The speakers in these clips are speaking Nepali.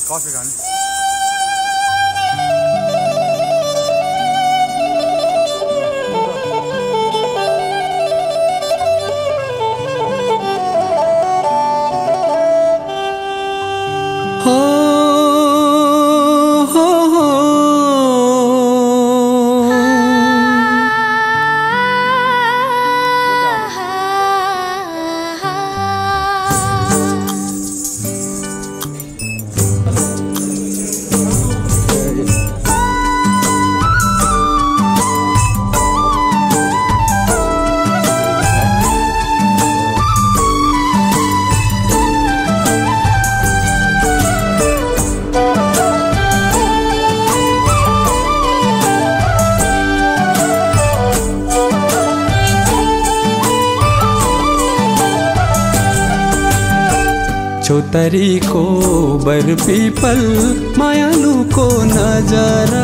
कॉफी खाने चौतारीको बर पिपल मायालुको नजरा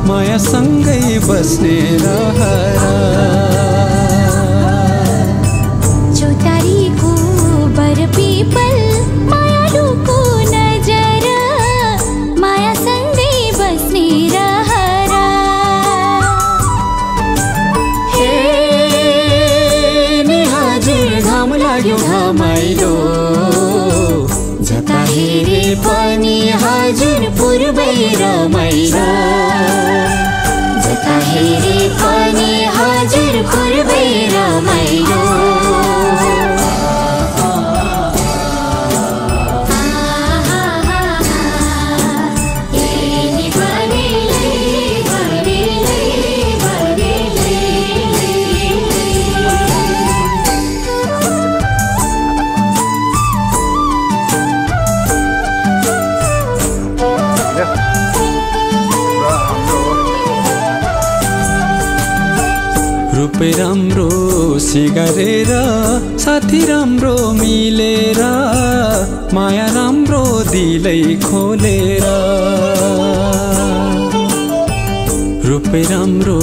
मायासँगै बस्ने रहरा चौतारीको बर पिपल मायालुको नजरा मायासँगै बस्ने रहरा हे नि हजुर घाम लाग्यो घमाइलो जता हेरे पनि हजुर पूर्वै रमाइलो जता हेरे पनि हजुर पूर्वै रमाइलो रूपै राम्रो सिगारेर साथी राम्रो मिलेर माया राम्रो दिलै खोलेर रूपै राम्रो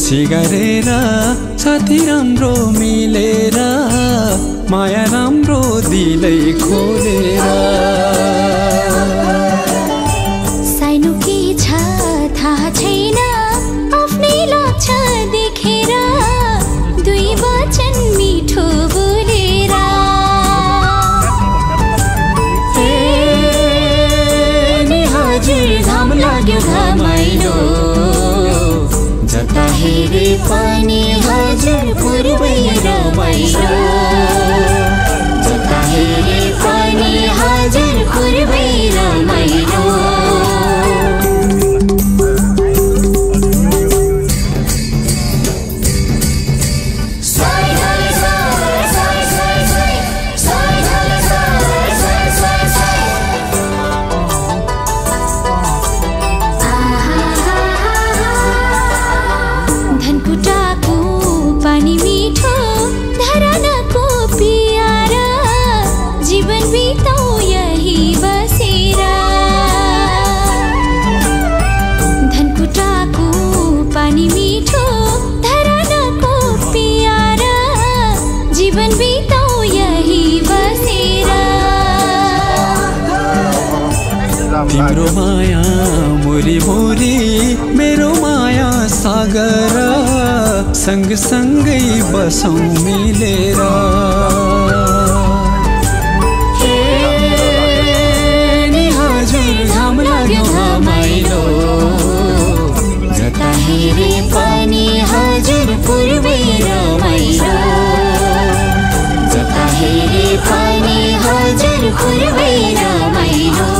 सिगारेर साथी राम्रो मिलेर माया राम्रो दिलै खोलेर सानो के छ थाहा छैन आफ्नै लाग्छ देखेर दुई वचन मिठो बोलेर नि हजुर घाम लाग्यो घमाइलो जता हेरे पनि हजुर पूर्वै रमाइलो जता हेरे पनि हजुर पूर्वै रमाइलो धनकुटाको पानी मिठो धरानको पियारा जीवन बिताऊ यही बसेर धनकुटाको पानी मिठो धरानको पियारा जीवन बिताऊ यही बसेर तिम्रो माया मुरी मुरी मेरो माया सागर सँग सँगै बसौं मिलेर हे नि हजुर घाम लाग्यो घमाइलो जता हेरे पनि हजुर पूर्वै रमाइलो जता हेरे पनि हजुर पूर्वै रमाइलो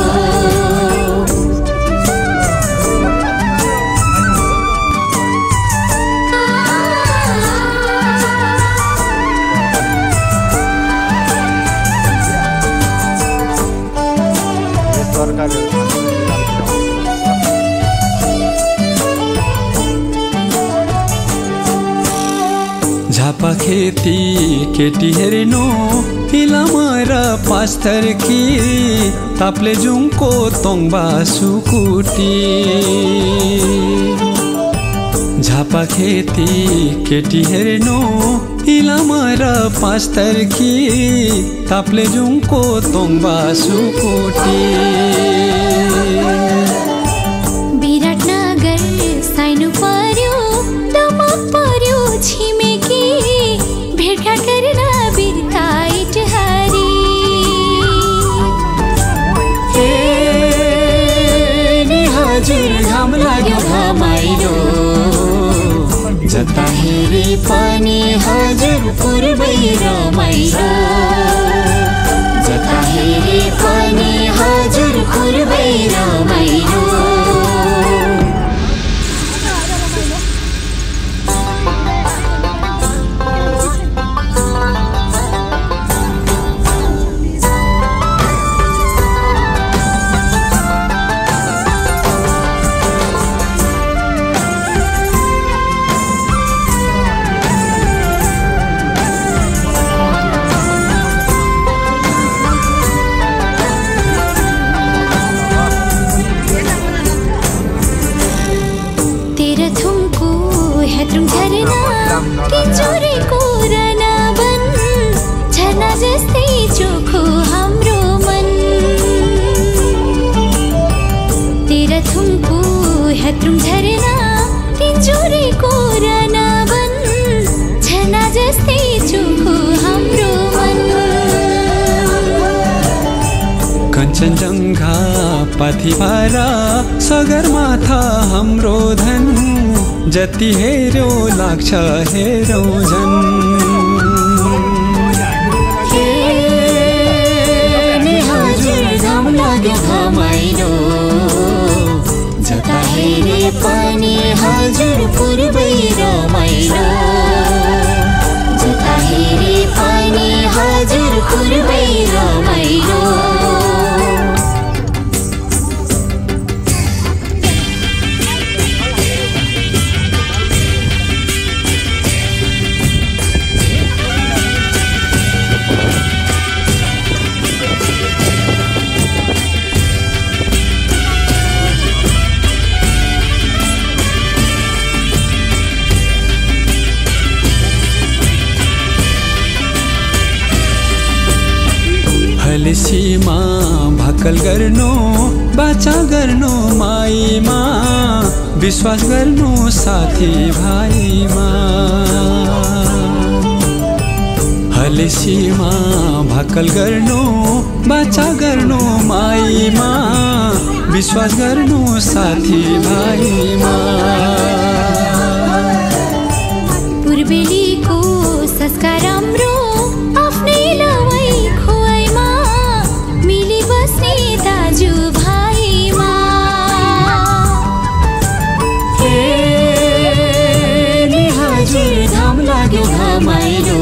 झापा खेती केटी हेर्नु इलामर पास्तर कि ताप्ले जुङको तोङबा सुकुटी झापा खेती केटी हेर्नु इलामा र पास्तरकी ताप्ले जुङको तोङबा सुकोटी विराटनगर साइनु पर्यो दमक पर्यो छिमेकी भेटघाट गरेर बिर्ताइट हारी नि हजुर घाम लाग्यो घमाइलो जता हेरे पनि हजुर पूर्वै रमाइलो जता हेरे पनि हजुर पूर्वै रमाइलो किचोरेको रनावन झरना जस्तै चोखो हाम्रो मन तेह्रथुमको हेत्रुङ झरना किचोरेको रनावन झरना जस्तै चोखो हाम्रो मन कञ्चनजङ्घा पाथिभारा सगरमाथा हाम्रो धन जति हेर्यो लाग्छ हेरौ झन् हजुर घाम लाग्यो घमाइलो जता हेरे पनि हजुर पूर्वै रमाइलो जता हेरे पनि हजुर पूर्वै रमाइलो सीमा भाकल गर्नु बाचा गर्नु माईमा विश्वास गर्नु साथी भाइमा हले सीमा भाकल गर्नु बाचा गर्नु माईमा विश्वास गर्नु साथी भाइमा पूर्वेलीको संस्कार राम्रो आफ्नै लवै खुवाइमा मिली बस्ने दाजु भाइमा नि हजुर घाम लाग्यो घमाइलो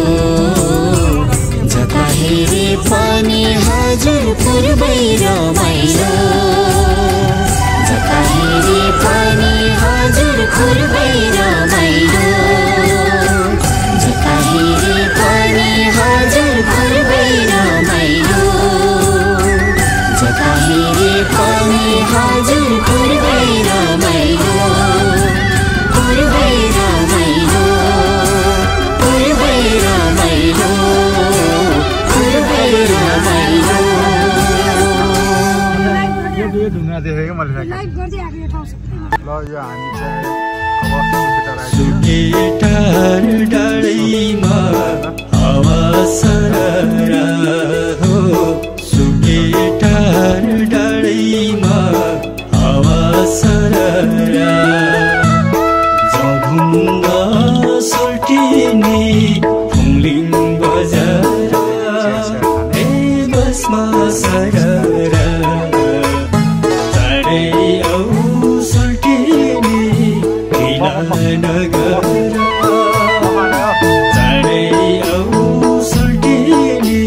जता हेरे पनि हजुर पूर्वै रमाइलो जता हेरे पनि हजुर पूर्वै रमाइलो जता हेरे पनि हजुर पूर्वै रमाइलो जता हेरे पनि हजुर पूर्वै रमाइलो पूर्वै रमाइलो पूर्वै रमाइलो पूर्वै रमाइलो यो ढुङ्गा देखेको मैले लाइभ गर्दै आएको यो ठाउँ ल यो हामी चाहिँ सुकेटार डाँडैमा हावा सररा हो सुकेटार डाँडैमा हावा सररा जभुङ्गा सोल्टिने फुङलिङ बजार ए बसमा सररा चाँडै आऊ सोल्टिने नगर चाँडै आऊ सोल्टिने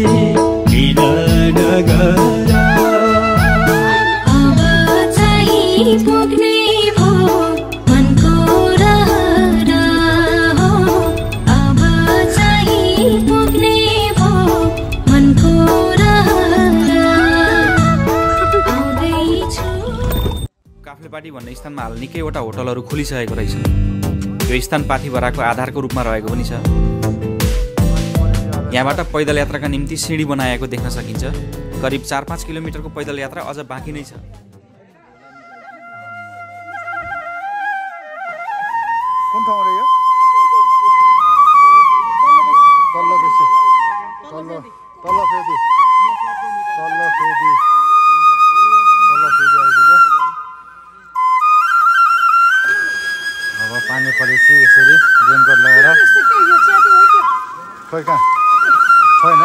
नगर अब चाहिँ पुग्ने भो मनको रहर हो अब चाहिँ पुग्ने भो मनको रहर आउँदैछु काफ्लेपाटी भन्ने स्थानमा हाल निकैवटा होटलहरू खुलिसकेको रहेछ। यो स्थान पाथिभराको आधारको रूपमा रहेको पनि छ। यहाँबाट पैदल यात्राका निम्ति सिँढी बनाएको देख्न सकिन्छ। करिब 4-5 किलोमिटरको पैदल यात्रा अझ बाँकी नै छ। कुन ठाउँ रे यो? तल्लो बेसी तल्लो तल्लो फेदी आइपुग्यो। अब पानी परेपछि यसरी रेनकोट लगाएर खोइ कहाँ छैन।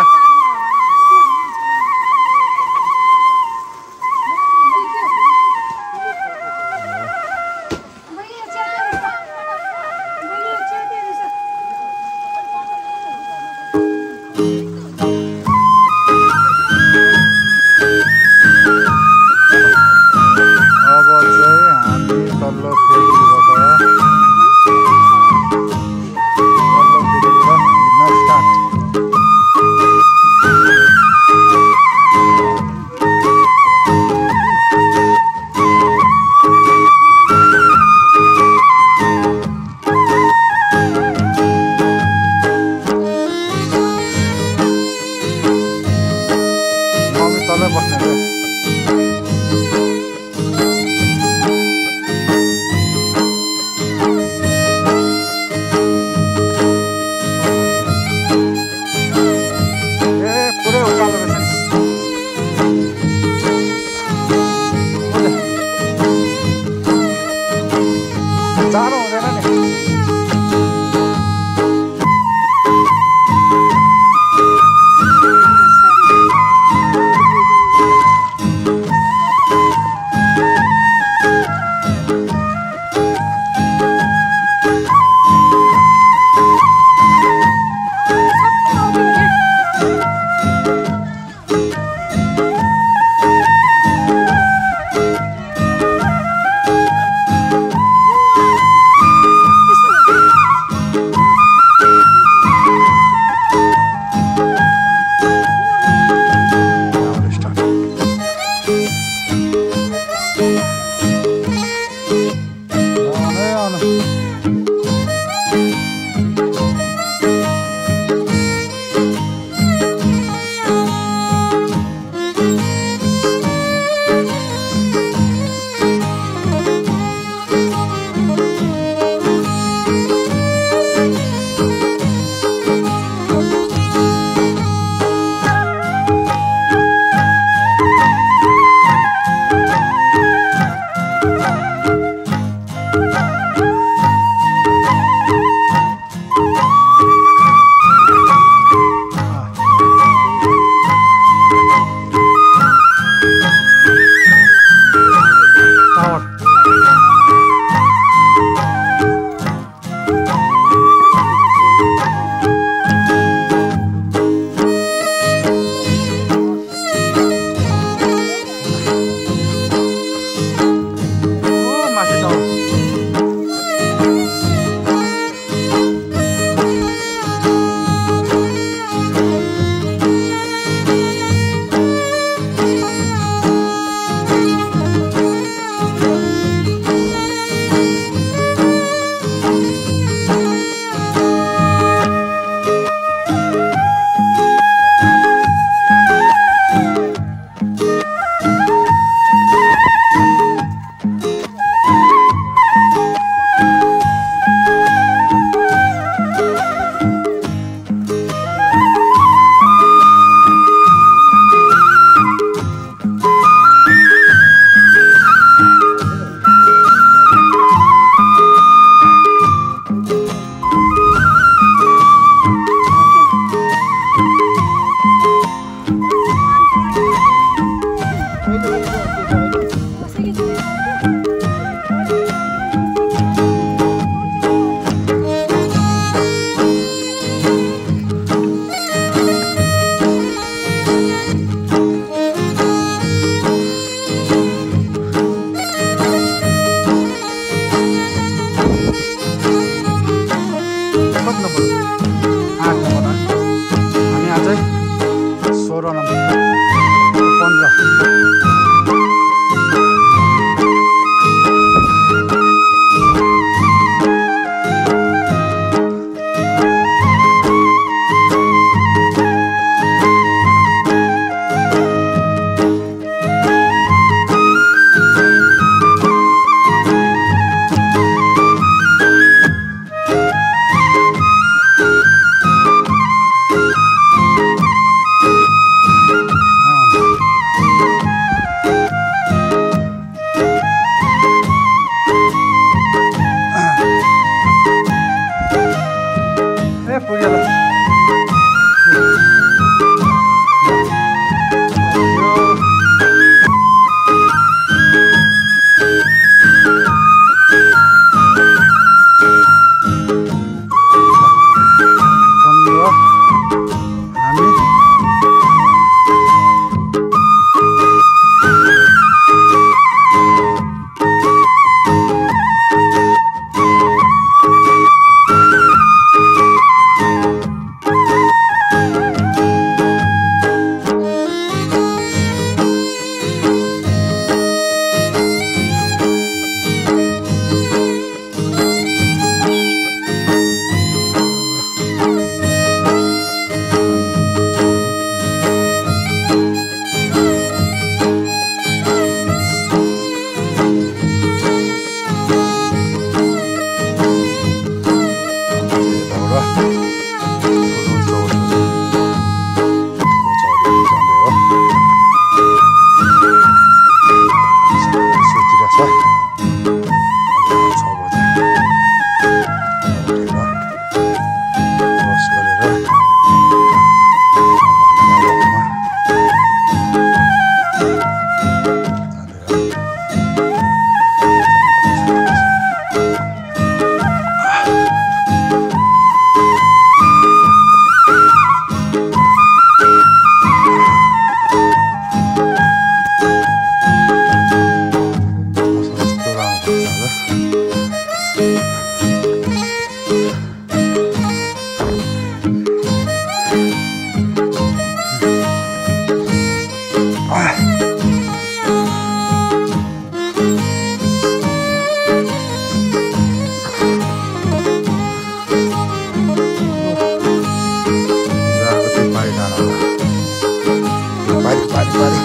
भारी भारी भारी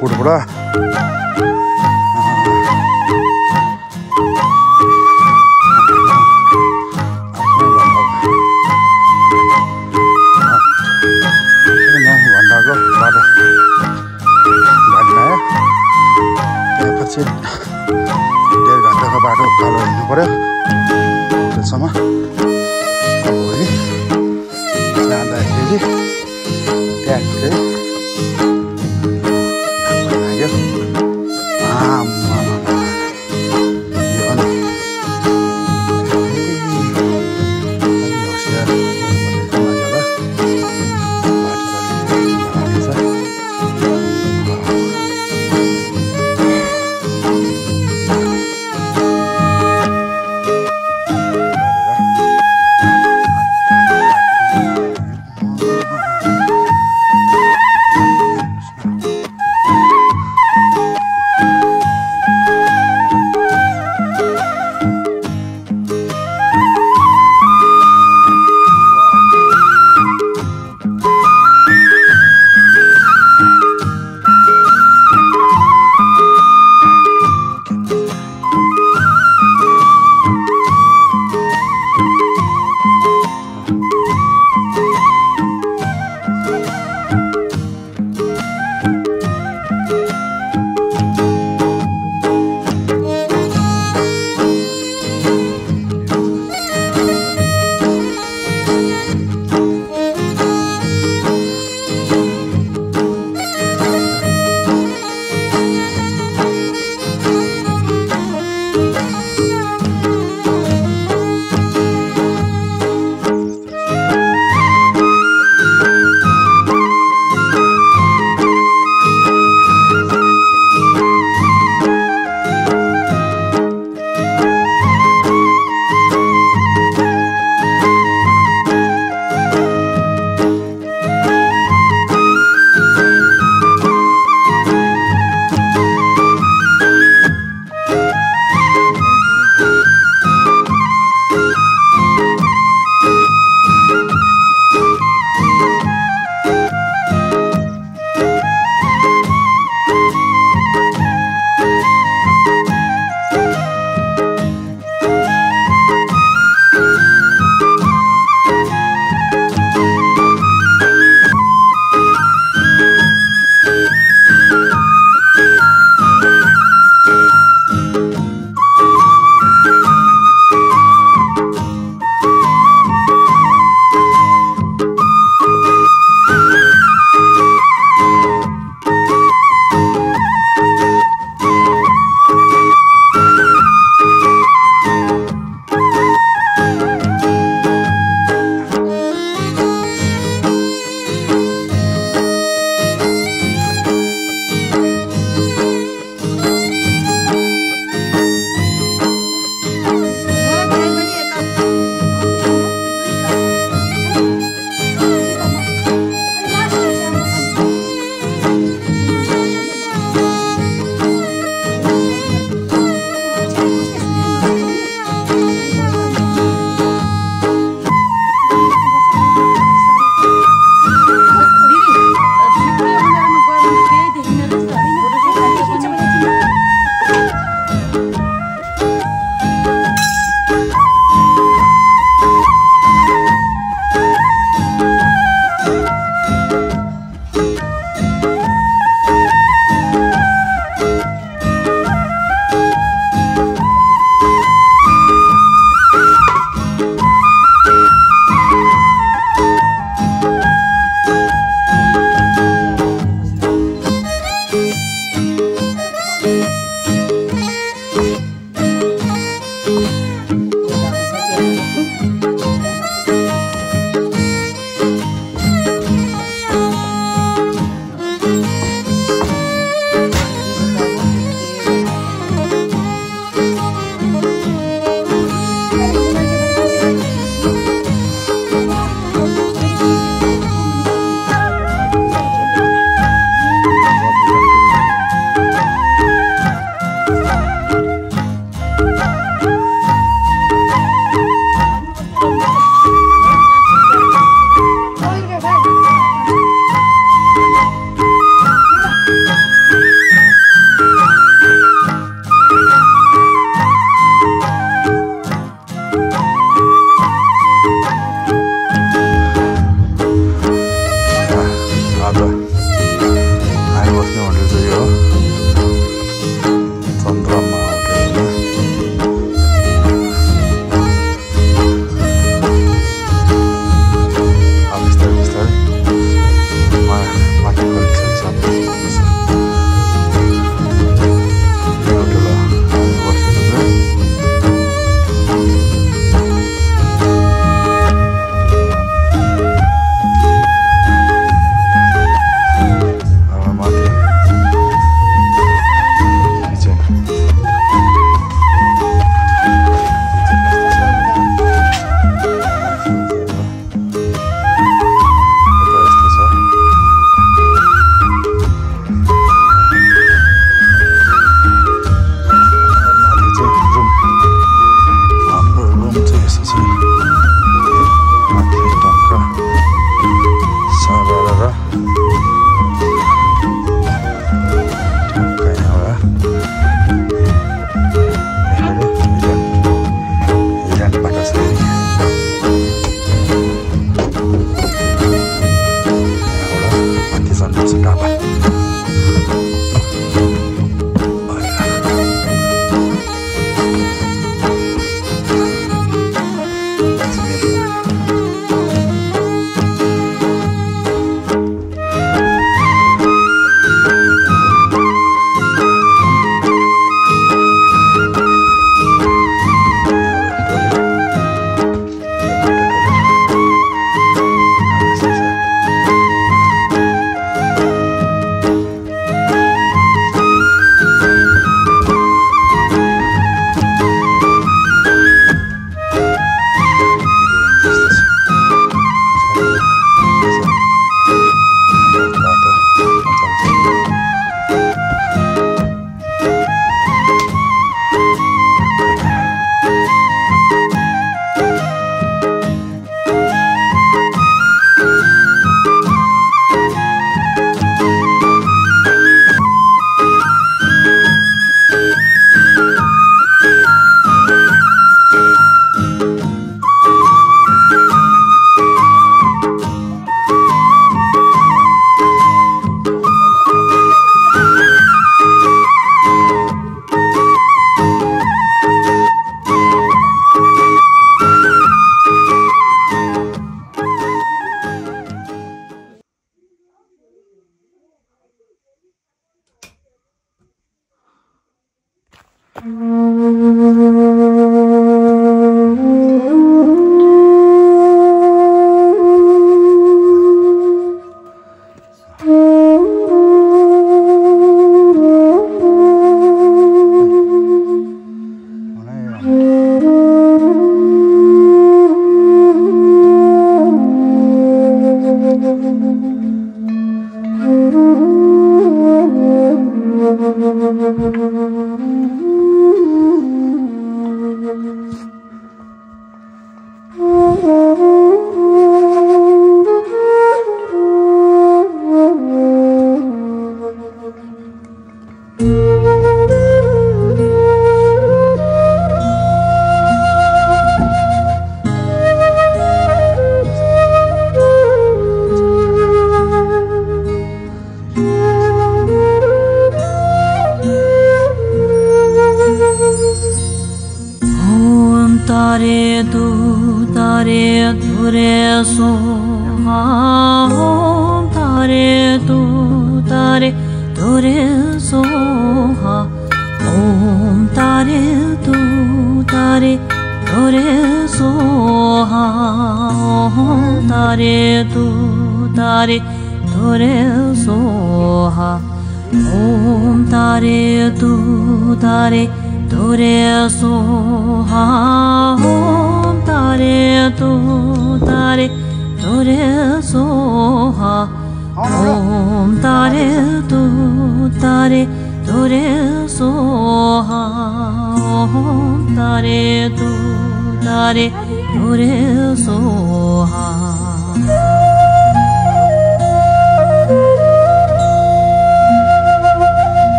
पुटबाट भन्दाको बाटो घाटमा आयो त्यसपछि 1.5 घन्टाको बाटो उकालो हिँड्नु पर्यो त्यससम्म अब भोलि जाँदाखेरि ट्याक्कै लाग्यो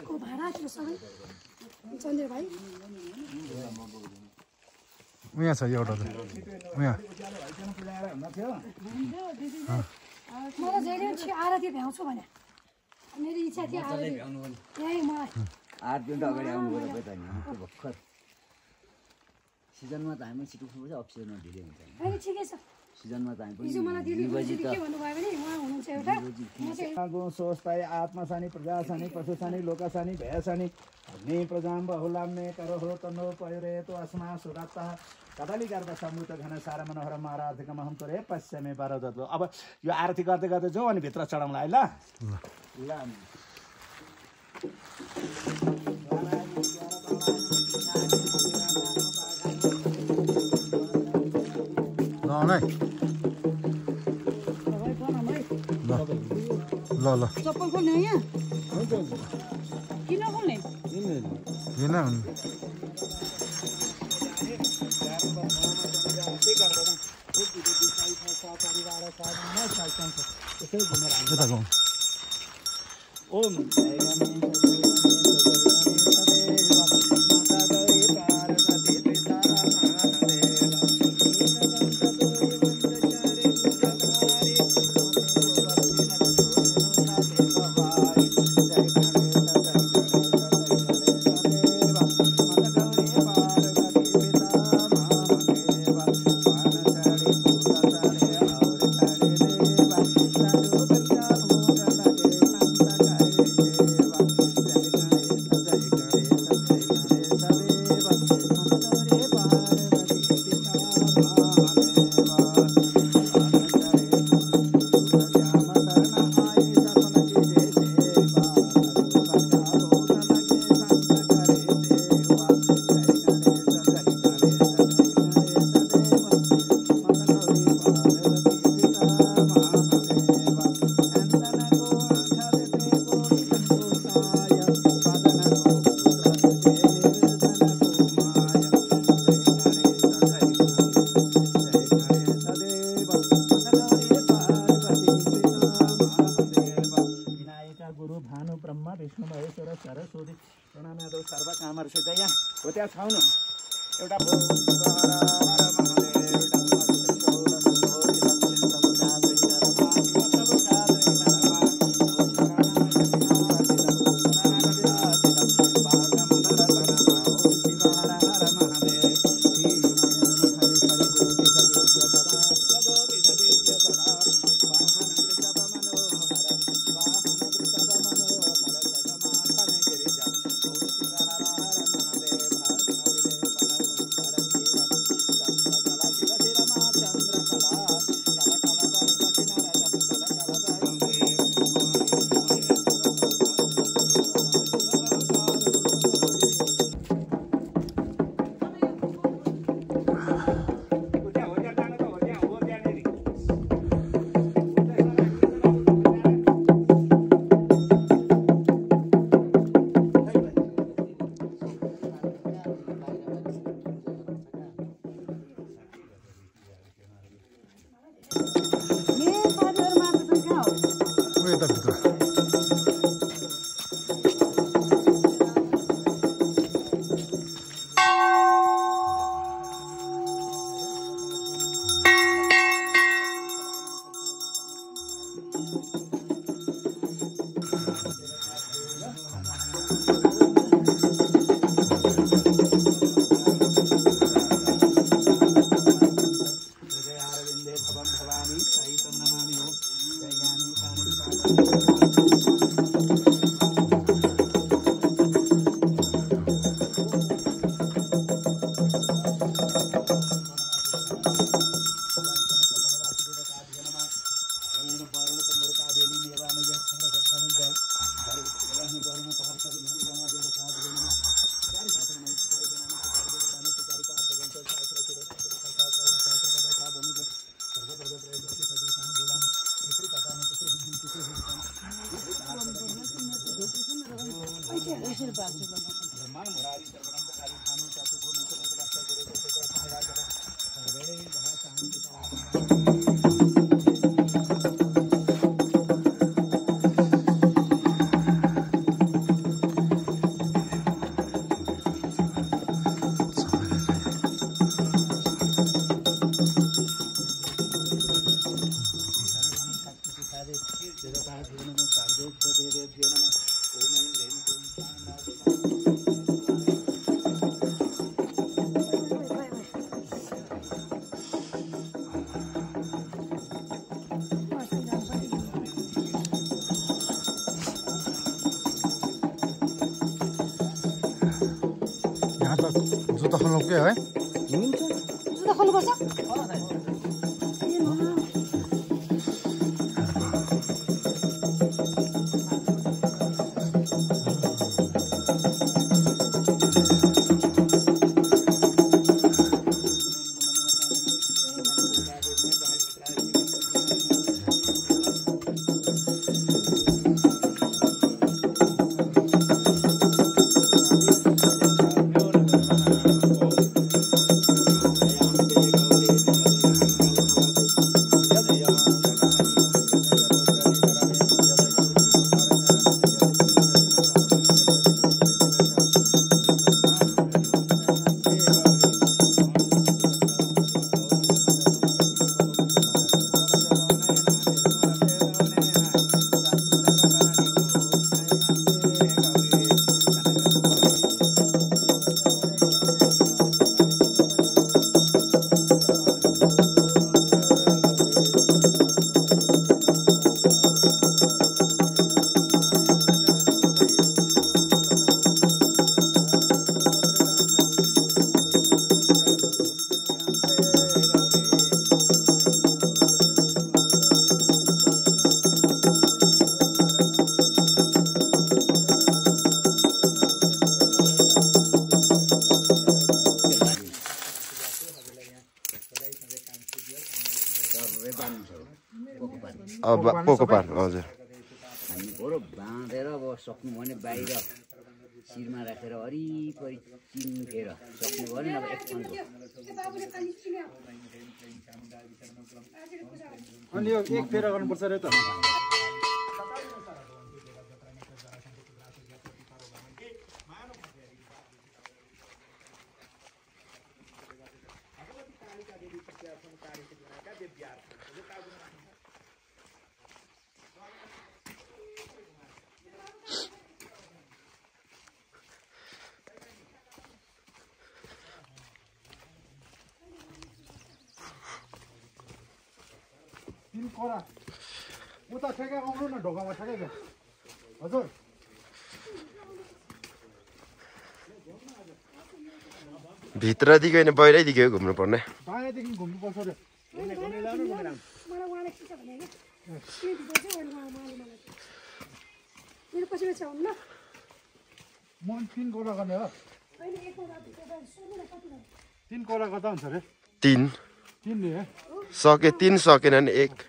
को भाडा थियो सबै चन्द्र भाइ उहाँ छ एउटा त उहाँ मलाई जहिले आरती भ्याउँछु भने मेरो इच्छा थियो आरती यही मलाई आरती त अगाडि आउनु पर्यो त नि भर्खर सिजनमा त हामी छिटो उठ्नुपर्छ अफ सिजनमा ढिलै हुन्छ होइन ठिकै छ सिजनमा त हामी हिजो मलाई दिदी के भन्नुभयो भने उहाँ हुनुहुन्छ एउटा म चाहिँ स्वस्ताय आत्मसानी प्रजासानी पशुसानी लोकासानी भयसानी अग्नि प्रजाम बहुलाम मे करो तनो पयरेतो अस्मा सुरता कदली गर्दा समुद्र घन सारा मनोहर महाराजकम हम तोरे पश्चिमे बारदत अब यो आरती गर्दै गर्दै जाउँ अनि भित्र चढाउँला है ल ल ल चप्पल खोल्ने हो यहाँ किन खोल्ने ओम यहाँ त जुत्ता खोल्नु के है जुत्ता खोल्नुपर्छ पोको पार हजुर हामी बरु बाँधेर अब सक्नु भने बाहिर शिरमा राखेर वरिपरि चिन्केर सक्नु भने अब एक ठाउँको अनि यो एक फेरा गर्नुपर्छ रे त तीन कोरा उता ठेका आउनु न ढोकामा ठेकेको हजुर भित्रदेखि होइन बाहिरैदेखि घुम्नु पर्ने बाहिरदेखि घुम्नु पर्छ रे मन तीन कोरा गर्ने हो तीन कोरा गर्दा हुन्छ रे तीन तीन नि सके तीन सकेनन् एक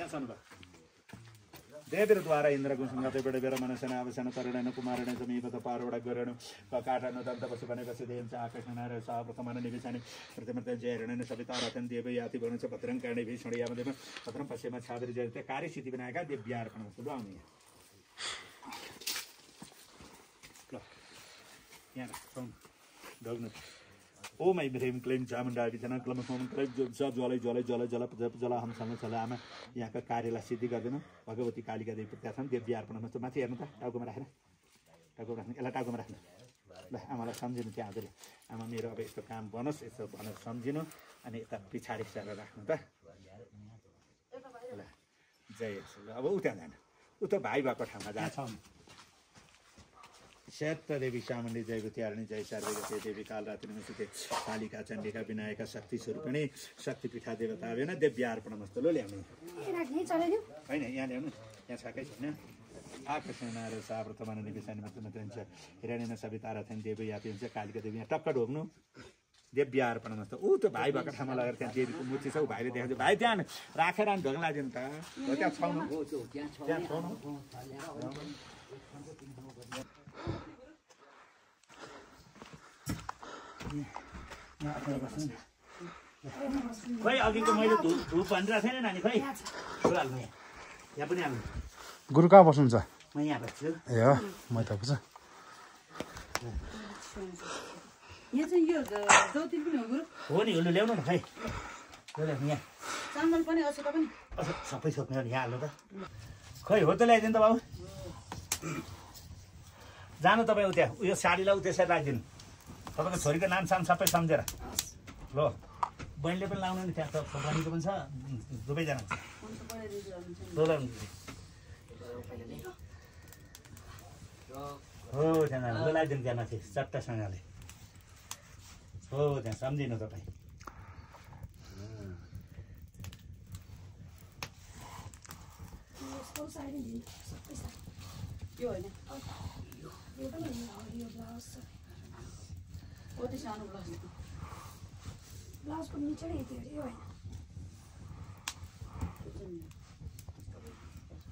यहाँ सुन्नु भयो देवीद्वारा इन्द्रको सङ्गते बेड बेर मनसेना अवसन तरुण कुमारण समीपत पारोड गरेण काठन दन्त पशु बनेपछि देव आकर्षण र साप्रथमन निवेशने प्रतिमत जयरण सविता रतन देव याति वरुण च भद्रं कर्णे भीषण यामदेव भद्रं पश्चिम छादरी जयते कार्यसिद्धि विनायका दिव्यार्पण वस्तु आउनु यहाँ सुन डग्नु ओम ऐं ह्रीं क्लीं चामुण्डाभिजना क्लम होम क्लीं ज्वालै ज्वालै ज्वालै जल जल हमसँग चल आमा यहाँका कार्यलाई सिद्धि गरिदिनु भगवती कालिका देवी प्रत्यासन देव्य अर्पण मस्तो माथि हेर्नु त टाउकोमा राख्नु यसलाई टाउकोमा राख्नु ल आमालाई सम्झिनु त्यहाँ हजुरले आमा मेरो अब यस्तो काम बनोस् यस्तो भनेर सम्झिनु अनि यता पछाडि सरेर राख्नु त ल जय अब उता जानु उता भाइ भएको ठाउँमा जान्छ शैत्य देवी चामुण्डी जय गुत्यारणी जय सर्वगते देवी कालरात्रि नमस्ते कालिका चण्डिका विनायका शक्ति स्वरूपिणी शक्तिपीठा देवता वेन दिव्यार्पण मस्तो लो ल्याउनु होइन यहाँ ल्याउनु यहाँ छाकै छैन आकर्षण र साप्रथमन निवेशन मात्र हुन्छ हिरण्यन सविता रथन देव याति हुन्छ कालिका देवी यहाँ टक्क ढोक्नु दिव्यार्पण मस्तो ऊ त्यो भाइ भएको ठाउँमा लगेर त्यहाँ देवीको मूर्ति छ ऊ भाइले देखाउँछ भाइ त्यहाँ राखेर अनि ढोक्न लाग्यो नि त त्यहाँ छाउनु त्यहाँ छाउनु खै अघिको मैले धुप भनिरहेको थिएन नानी खै हाल्नु यहाँ पनि हाल्नु गुरु कहाँ बस्नुहुन्छ म यहाँ बस्छु ए हो म त बुझ हो नि उसले ल्याउनु न खै यहाँ चामल पनि सबै सोध्नु यहाँ हाल्नु त खै हो त ल्याइदिनु त बाबु जानु तपाईँ उता उयो साडीलाई त्यसरी राखिदिनु तपाईँको छोरीको नाम साम सबै सम्झेर ल बहिनीले पनि लाउनु नि त्यहाँ त बहिनीको पनि छ दुवैजना हो त्यहाँ लगाइदिनु त्यहाँ माथि चट्टासँगले हो त्यहाँ सम्झिनु तपाईँ यो होइन कति सानो ब्लाउजको निचै यति हो होइन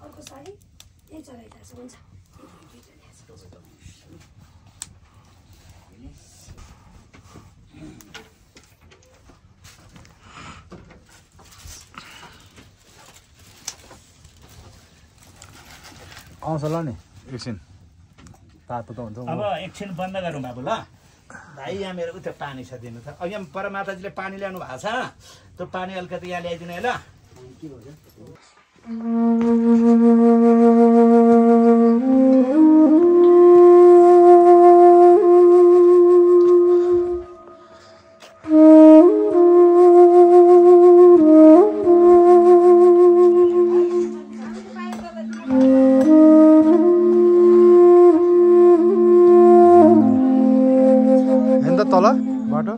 अर्को साडी यही चलाइरहेको छ हुन्छ आउँछ ल नि एकछिन तातो त हुन्छ अब एकछिन बन्द गरौँ बाबु ल भाइ यहाँ मेरो उता पानी छ दिनु त अघि परमाताजीले पानी ल्याउनु भएको छ त्यो पानी अलिकति यहाँ ल्याइदिनु है ल तल बाटो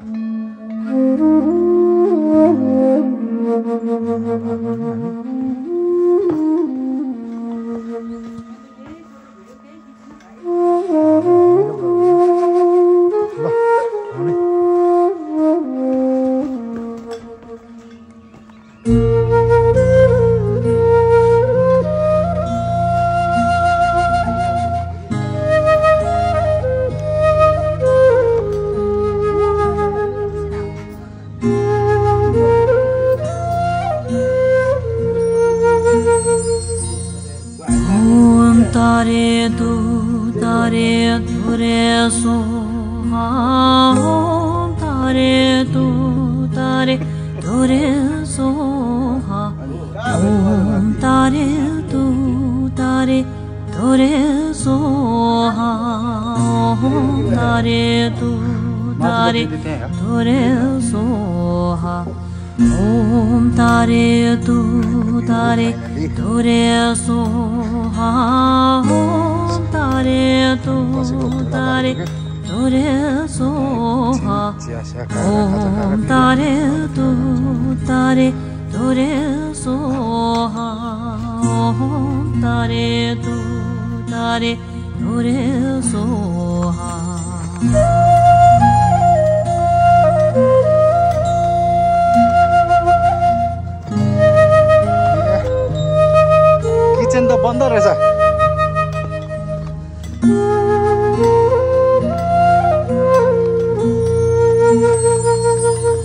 बन्द रहेछ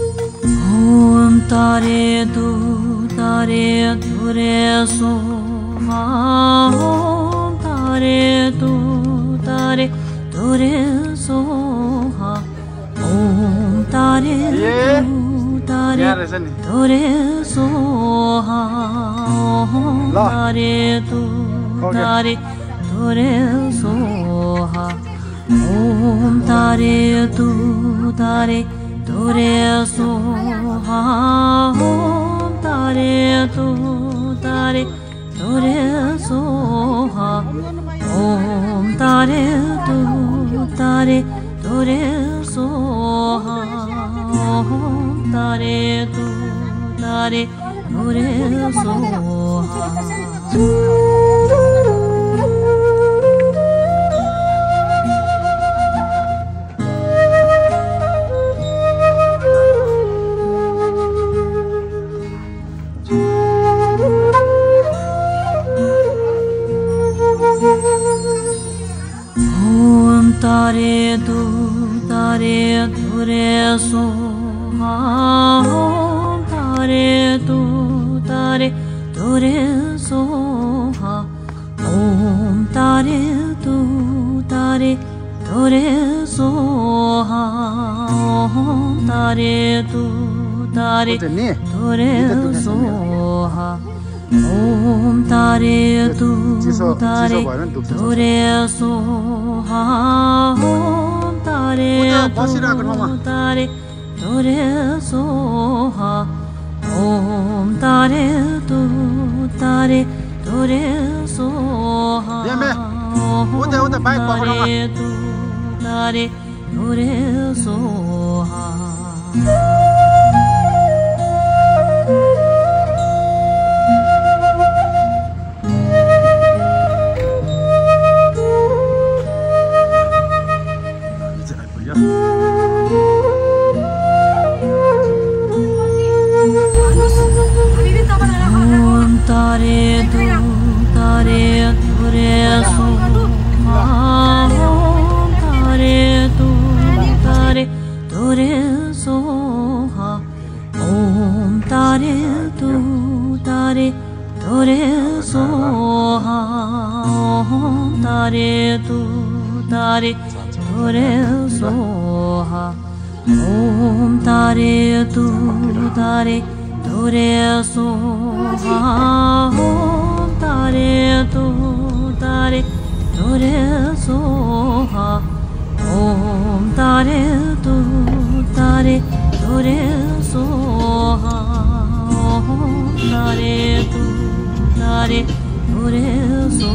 ओम तारे तू तारे धुरे सो ओम तारे तू तारे धुरे सो ओम तारे तू तारे धुरे सो ओम तारे तू तारे धुरे सो ओम तारे तू तारे धुरे सो ओम तारे तू तारे धुरे सो ओम तारे तू तारे धुरे सो ओम तारे तू तारे धुरे सो तारे तू तारे धुरे सो ओम तारे तू तारे धुरे सो ओम तारे तू तारे धुरे सो ओम तारे तू तारे धुरे सो ओम तारे तू तारे धुरे सो ओम तारे तू तारे धुरे सो ओम तारे तू तारे धुरे सो ओम तारे तू तारे धुरे सो ओम तारे तू तारे धुरे सो ओम तारे तू तारे धुरे सो ओम तारे तू तारे धुरे सो ओम तारे तू तारे धुरे सो ओम तारे तू तारे धुरे सो ओम तारे तू तारे धुरे सो ओम तारे तू तारे धुरे सो ओम तारे तू तारे धुरे सो